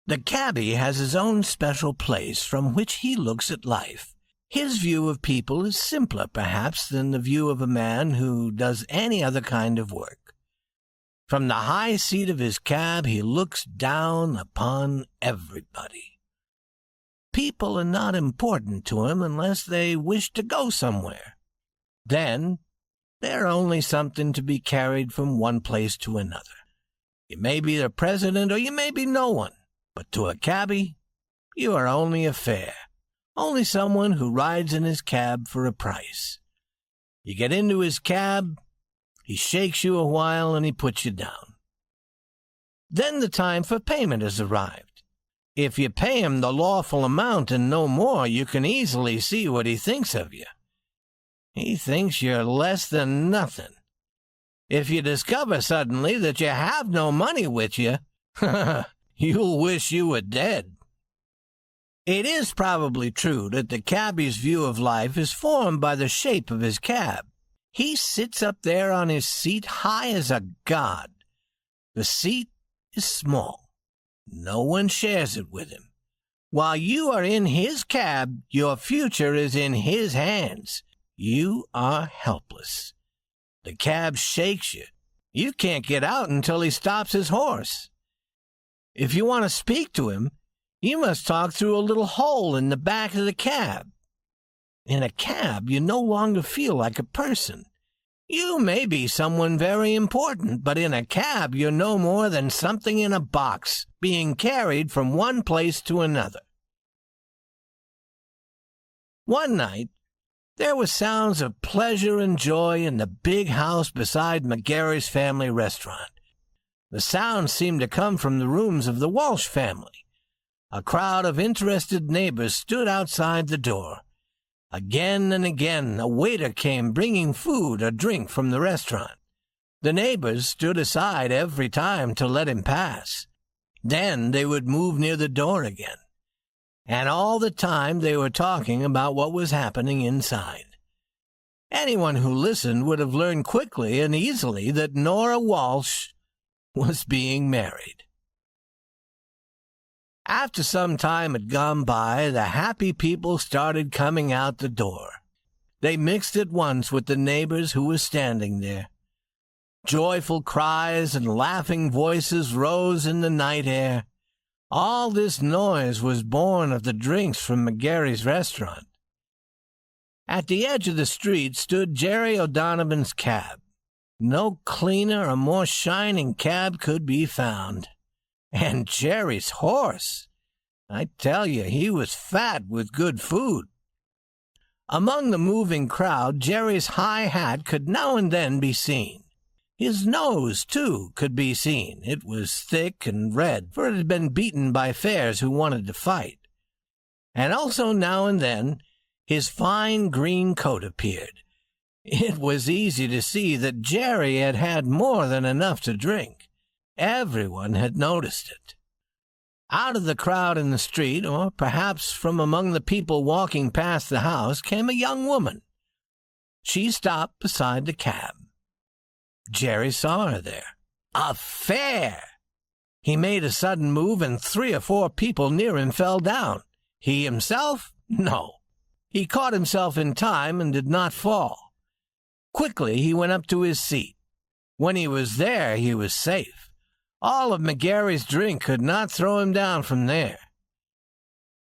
The cabbie has his own special place from which he looks at life. His view of people is simpler, perhaps, than the view of a man who does any other kind of work. From the high seat of his cab he looks down upon everybody. People are not important to him unless they wish to go somewhere. Then they're only something to be carried from one place to another. You may be the president or you may be no one, but to a cabbie, you are only a fare, only someone who rides in his cab for a price. You get into his cab, he shakes you a while, and he puts you down. Then the time for payment has arrived. If you pay him the lawful amount and no more, you can easily see what he thinks of you. He thinks you're less than nothing. If you discover suddenly that you have no money with you, you'll wish you were dead. It is probably true that the cabbie's view of life is formed by the shape of his cab. He sits up there on his seat high as a god. The seat is small. No one shares it with him. While you are in his cab, your future is in his hands. You are helpless. The cab shakes you. You can't get out until he stops his horse. If you want to speak to him, you must talk through a little hole in the back of the cab. In a cab, you no longer feel like a person. You may be someone very important, but in a cab you're no more than something in a box, being carried from one place to another. One night, there were sounds of pleasure and joy in the big house beside McGarry's family restaurant. The sounds seemed to come from the rooms of the Walsh family. A crowd of interested neighbors stood outside the door. Again and again a waiter came bringing food or drink from the restaurant. The neighbors stood aside every time to let him pass. Then they would move near the door again. And all the time they were talking about what was happening inside. Anyone who listened would have learned quickly and easily that Nora Walsh was being married. After some time had gone by, the happy people started coming out the door. They mixed at once with the neighbors who were standing there. Joyful cries and laughing voices rose in the night air. All this noise was born of the drinks from McGarry's restaurant. At the edge of the street stood Jerry O'Donovan's cab. No cleaner or more shining cab could be found. And Jerry's horse! I tell you, he was fat with good food. Among the moving crowd, Jerry's high hat could now and then be seen. His nose, too, could be seen. It was thick and red, for it had been beaten by fares who wanted to fight. And also now and then his fine green coat appeared. It was easy to see that Jerry had had more than enough to drink. Everyone had noticed it. Out of the crowd in the street, or perhaps from among the people walking past the house, came a young woman. She stopped beside the cab. Jerry saw her there. A fare! He made a sudden move, and 3 or 4 people near him fell down. He himself? No. He caught himself in time and did not fall. Quickly he went up to his seat. When he was there, he was safe. All of McGarry's drink could not throw him down from there.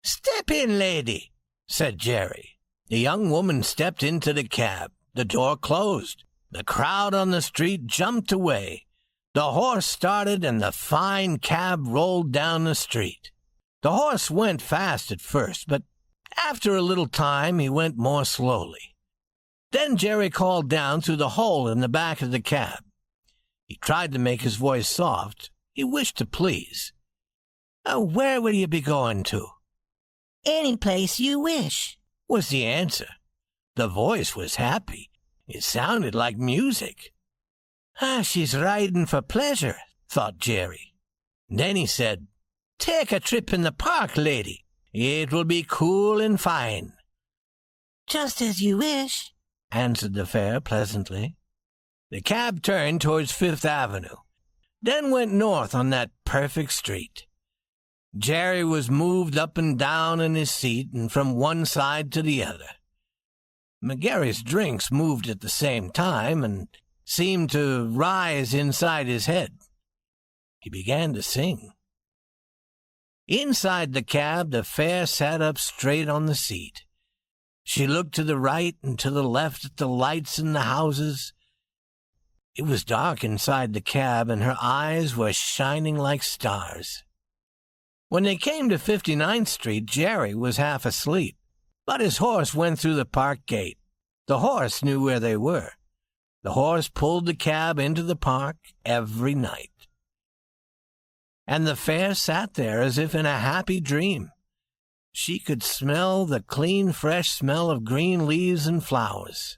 "Step in, lady," said Jerry. The young woman stepped into the cab. The door closed. The crowd on the street jumped away. The horse started, and the fine cab rolled down the street. The horse went fast at first, but after a little time he went more slowly. Then Jerry called down through the hole in the back of the cab. He tried to make his voice soft. He wished to please. "Where will you be going to?" "Any place you wish," was the answer. The voice was happy. It sounded like music. She's riding for pleasure," thought Jerry. Then he said, "Take a trip in the park, lady. It will be cool and fine." "Just as you wish," answered the fare pleasantly. The cab turned towards Fifth Avenue, then went north on that perfect street. Jerry was moved up and down in his seat and from one side to the other. McGarry's drinks moved at the same time and seemed to rise inside his head. He began to sing. Inside the cab, the fare sat up straight on the seat. She looked to the right and to the left at the lights in the houses. It was dark inside the cab, and her eyes were shining like stars. When they came to 59th Street, Jerry was half asleep, but his horse went through the park gate. The horse knew where they were. The horse pulled the cab into the park every night. And the fare sat there as if in a happy dream. She could smell the clean, fresh smell of green leaves and flowers.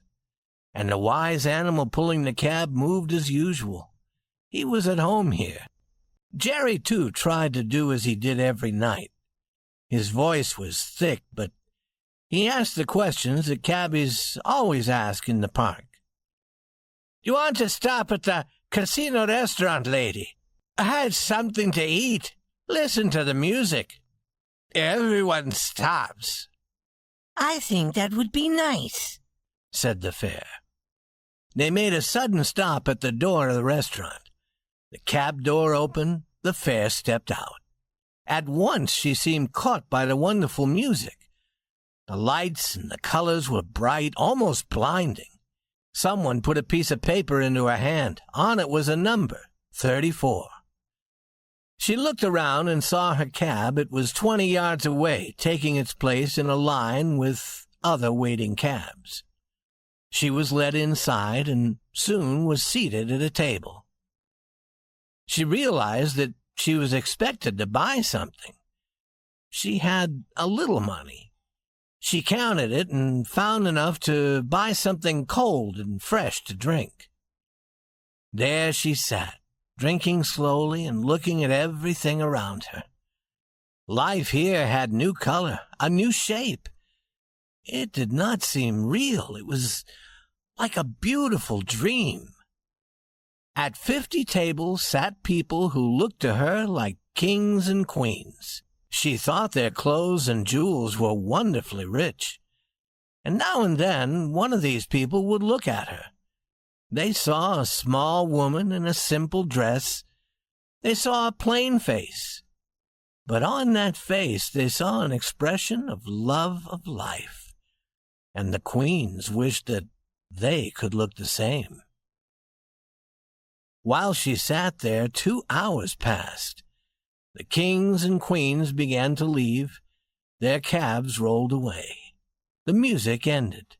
And the wise animal pulling the cab moved as usual. He was at home here. Jerry, too, tried to do as he did every night. His voice was thick, but he asked the questions that cabbies always ask in the park. "Do you want to stop at the casino restaurant, lady? I had something to eat. Listen to the music. Everyone stops." I think that would be nice, said the fare. They made a sudden stop at the door of the restaurant. The cab door opened. The fare stepped out. At once she seemed caught by the wonderful music. The lights and the colors were bright, almost blinding. Someone put a piece of paper into her hand. On it was a number, 34. She looked around and saw her cab. It was 20 yards away, taking its place in a line with other waiting cabs. She was led inside and soon was seated at a table. She realized that she was expected to buy something. She had a little money. She counted it and found enough to buy something cold and fresh to drink. There she sat, drinking slowly and looking at everything around her. Life here had new color, a new shape. It did not seem real. It was like a beautiful dream. At 50 tables sat people who looked to her like kings and queens. She thought their clothes and jewels were wonderfully rich. And now and then one of these people would look at her. They saw a small woman in a simple dress. They saw a plain face. But on that face they saw an expression of love of life. And the queens wished that they could look the same. While she sat there, 2 hours passed. The kings and queens began to leave. Their cabs rolled away. The music ended.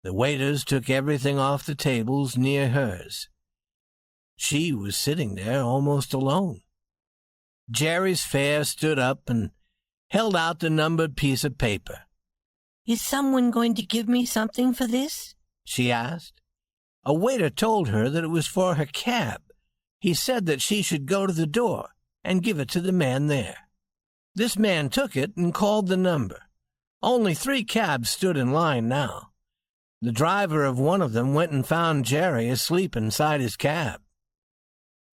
The waiters took everything off the tables near hers. She was sitting there almost alone. Jerry's fare stood up and held out the numbered piece of paper. Is someone going to give me something for this? She asked. A waiter told her that it was for her cab. He said that she should go to the door and give it to the man there. This man took it and called the number. Only 3 cabs stood in line now. The driver of one of them went and found Jerry asleep inside his cab.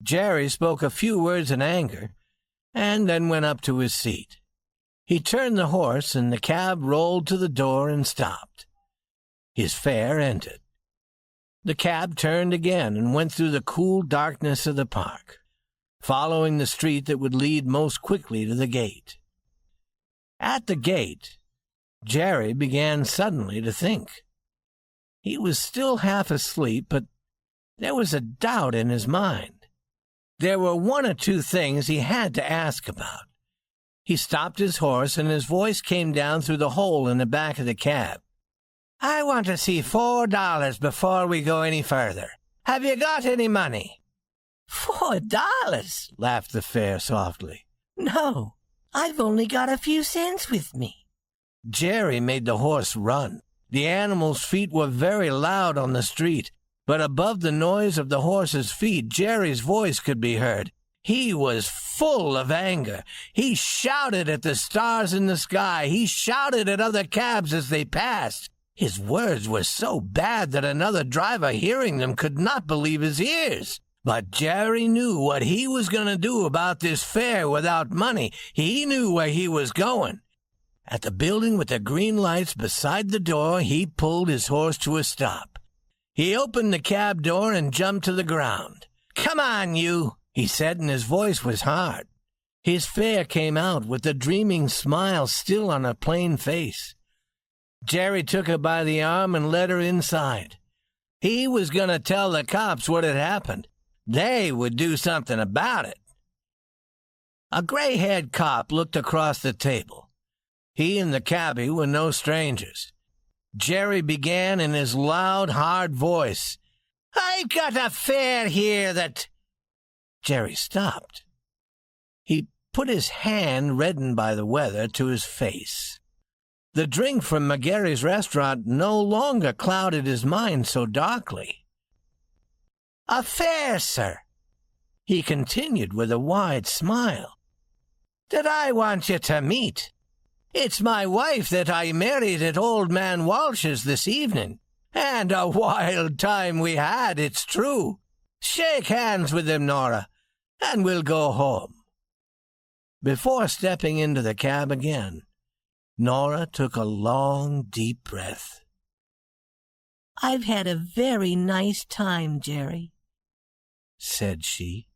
Jerry spoke a few words in anger and then went up to his seat. He turned the horse and the cab rolled to the door and stopped. His fare entered. The cab turned again and went through the cool darkness of the park, following the street that would lead most quickly to the gate. At the gate, Jerry began suddenly to think. He was still half asleep, but there was a doubt in his mind. There were 1 or 2 things he had to ask about. He stopped his horse, and his voice came down through the hole in the back of the cab. "I want to see $4 before we go any further. Have you got any money?" $4, laughed the fare softly. No, I've only got a few cents with me. Jerry made the horse run. The animal's feet were very loud on the street, but above the noise of the horse's feet, Jerry's voice could be heard. He was full of anger. He shouted at the stars in the sky. He shouted at other cabs as they passed. His words were so bad that another driver hearing them could not believe his ears. But Jerry knew what he was going to do about this fair without money. He knew where he was going. At the building with the green lights beside the door, he pulled his horse to a stop. He opened the cab door and jumped to the ground. "Come on, you," he said, and his voice was hard. His fare came out with the dreaming smile still on her plain face. Jerry took her by the arm and led her inside. He was going to tell the cops what had happened. They would do something about it. A gray-haired cop looked across the table. He and the cabbie were no strangers. Jerry began in his loud, hard voice. "I've got a fare here that—" Jerry stopped. He put his hand, reddened by the weather, to his face. The drink from McGarry's restaurant no longer clouded his mind so darkly. "A fare, sir," he continued with a wide smile, "that I want you to meet. It's my wife that I married at Old Man Walsh's this evening, and a wild time we had, it's true. Shake hands with him, Nora, and we'll go home." Before stepping into the cab again, Nora took a long, deep breath. "I've had a very nice time, Jerry," said she.